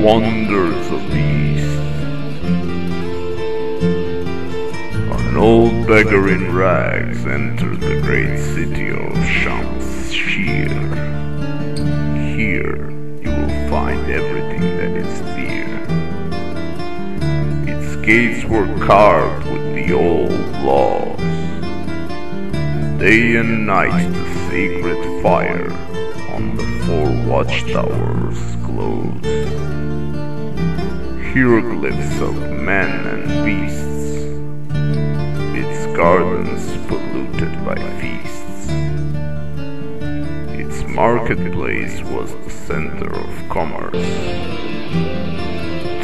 Wonders of the East. An old beggar in rags entered the great city of Shamshir. Here you will find everything that is dear. Its gates were carved with the old laws. Day and night the sacred fire on the 4 watchtowers glows. Hieroglyphs of men and beasts, its gardens polluted by feasts. Its marketplace was the center of commerce.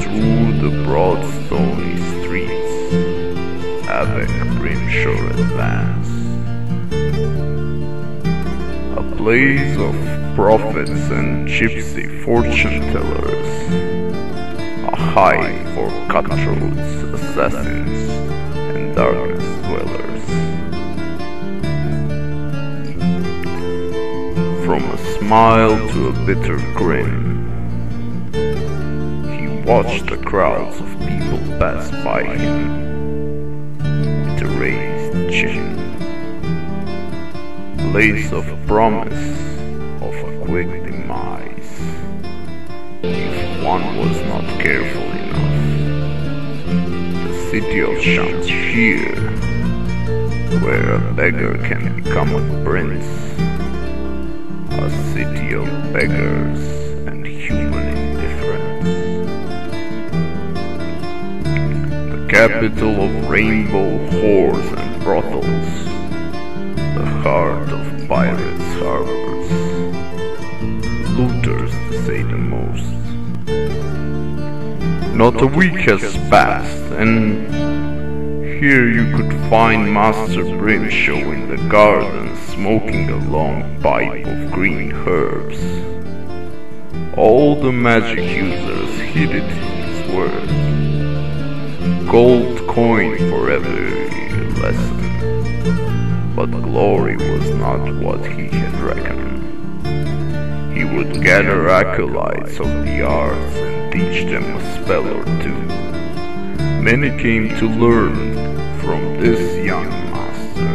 Through the broad stony streets, Avek Brimshore advanced. A place of prophets and gypsy fortune-tellers, a hive for cutthroats, assassins, and darkness dwellers. From a smile to a bitter grin, he watched the crowds of people pass by him with a raised chin. Place of promise of a quick demise, if one was not careful enough. The city of Shamshir, where a beggar can become a prince, a city of beggars and human indifference. The capital of rainbow whores and brothels, the heart of pirates' harbors, looters to say the most. Not a week has passed, and here you could find Master Brimshore in the garden smoking a long pipe of green herbs. All the magic users heeded his word. Gold coin for every lesson. But glory was not what he had reckoned. He would gather acolytes of the arts and teach them a spell or two. Many came to learn from this young master.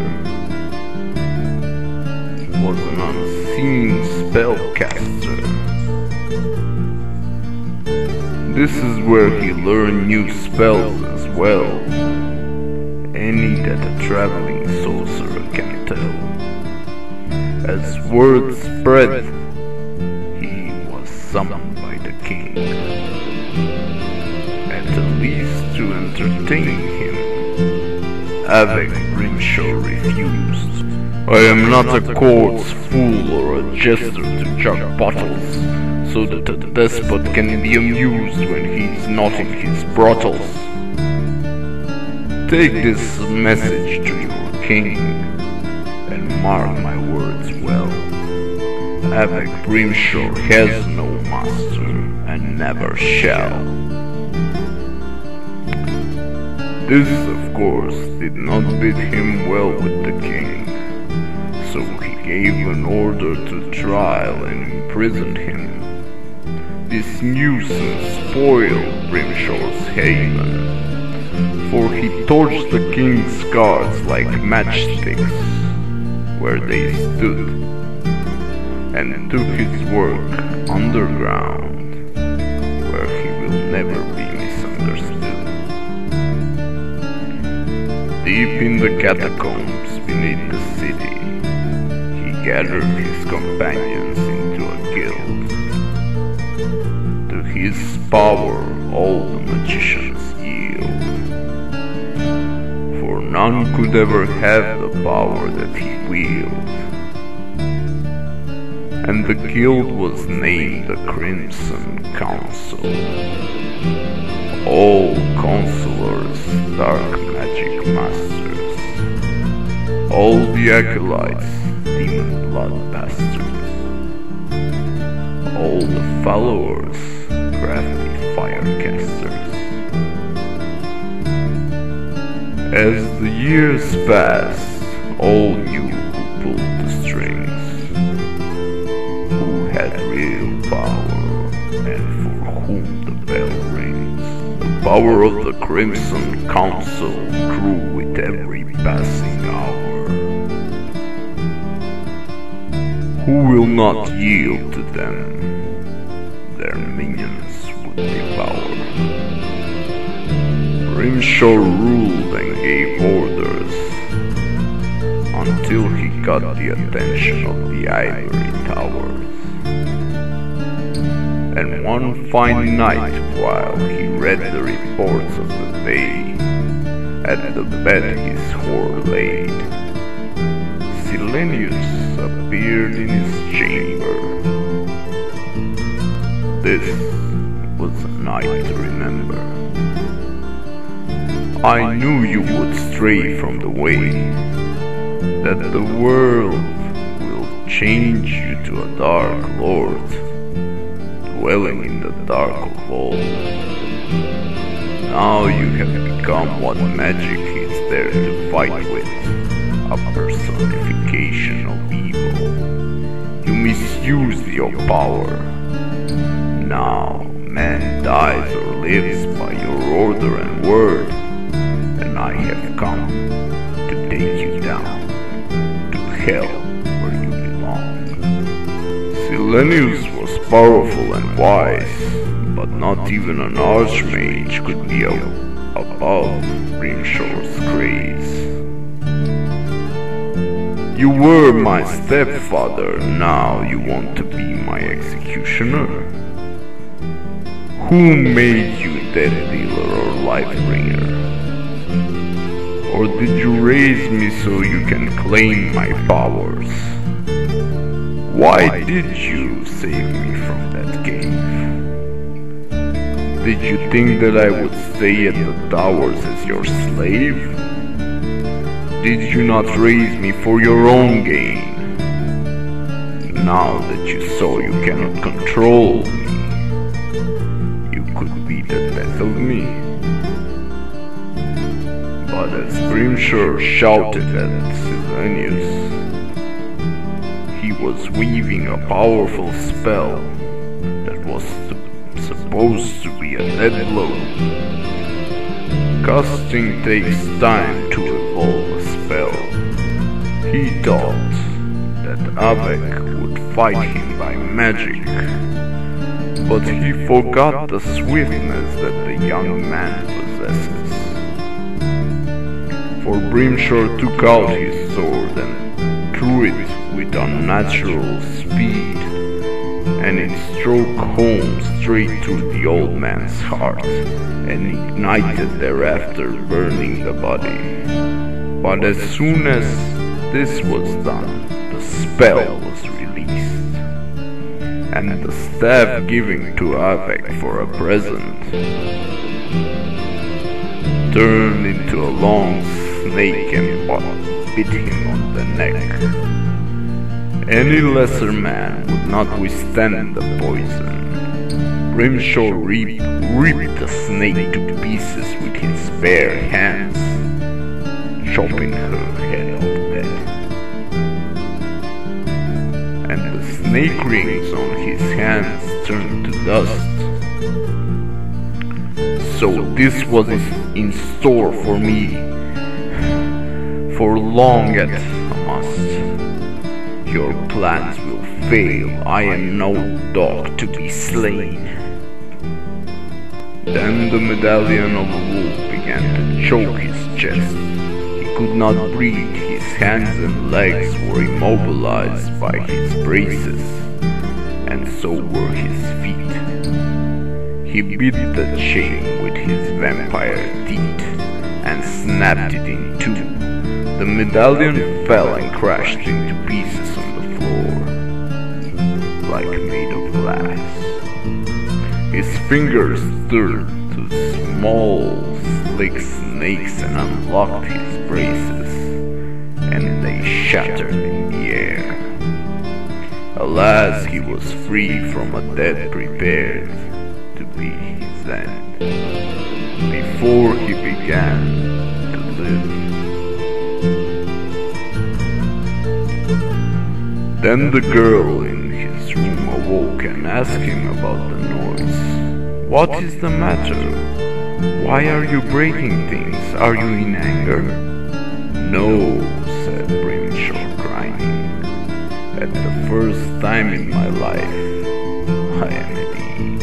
He was an unseen spellcaster. This is where he learned new spells as well, any that a traveling sorcerer can tell. As word spread, he was summoned by the king, at the least to entertain him. Avek Brimshore refused. I am not a court's fool or a jester to jug bottles, so that a despot can be amused when he's not in his brothels. Take this message to your king, and mark my words well. Avek Brimshore has no master, and never shall. This, of course, did not bid him well with the king, so he gave an order to trial and imprisoned him. This nuisance spoiled Brimshore's haven, for he torched the king's guards like matchsticks where they stood, and took his work underground, where he will never be misunderstood. Deep in the catacombs beneath the city, he gathered his companions into a guild. To his power all the magicians yield, for none could ever have the power that he wielded. And the guild was named the Crimson Council. All counselors, dark magic masters, all the acolytes, demon blood bastards, all the followers, crafty firecasters. As the years passed, all knew who pulled the strings, who had real power men for whom the bell rings. The power of the Crimson Council grew with every passing hour. Who will not yield to them, their minions would devour. Brimshore ruled and gave orders until he got the attention of the ivory towers. And one fine night, while he read the reports of the day, at the bed his whore laid, Silenius appeared in his chamber. This was a night to remember. I knew you would stray from the way, that the world will change you to a dark lord, dwelling in the dark of old. Now you have become what magic is there to fight with, a personification of evil. You misuse your power. Now man dies or lives by your order and word, and I have come to take you down to hell where you belong. Silenius was powerful and wise, but not even an archmage could be above Brimshore's grace. You were my stepfather, now you want to be my executioner? Who made you death dealer or life bringer? Or did you raise me so you can claim my powers? Why did you save me from that cave? Did you think that I would stay at the towers as your slave? Did you not raise me for your own gain? Now that you saw you cannot control me, you could be the death of me. But as Brimshore shouted at Silenius, he was weaving a powerful spell that was supposed to be a dead blow. Casting takes time to evolve a spell. He thought that Avek would fight him by magic, but he forgot the swiftness that the young man possesses. For Brimshore took out his sword and threw it with unnatural speed, and it struck home straight through the old man's heart and ignited thereafter, burning the body. But as soon as this was done, the spell was released, and the staff given to Avek for a present turned into a long snake and bit him on the neck. Any lesser man would not withstand the poison. Brimshore ripped the snake to pieces with his bare hands, chopping her head off dead. And the snake rings on his hands turned to dust. So this was in store for me. For long at must. Your plans will fail. I am no dog to be slain. Then the medallion of a wolf began to choke his chest. He could not breathe. His hands and legs were immobilized by his braces, and so were his feet. He bit the chain with his vampire teeth and snapped it in two. The medallion fell and crashed into pieces on the floor, like made of glass. His fingers turned to small, slick snakes and unlocked his braces, and they shattered in the air. Alas, he was free from a death prepared to be his end, before he began to live. Then the girl in his room awoke and asked him about the noise. What is the matter? Why are you breaking things? Are you in anger? No, said Brimshore, crying. At the first time in my life, I am at ease.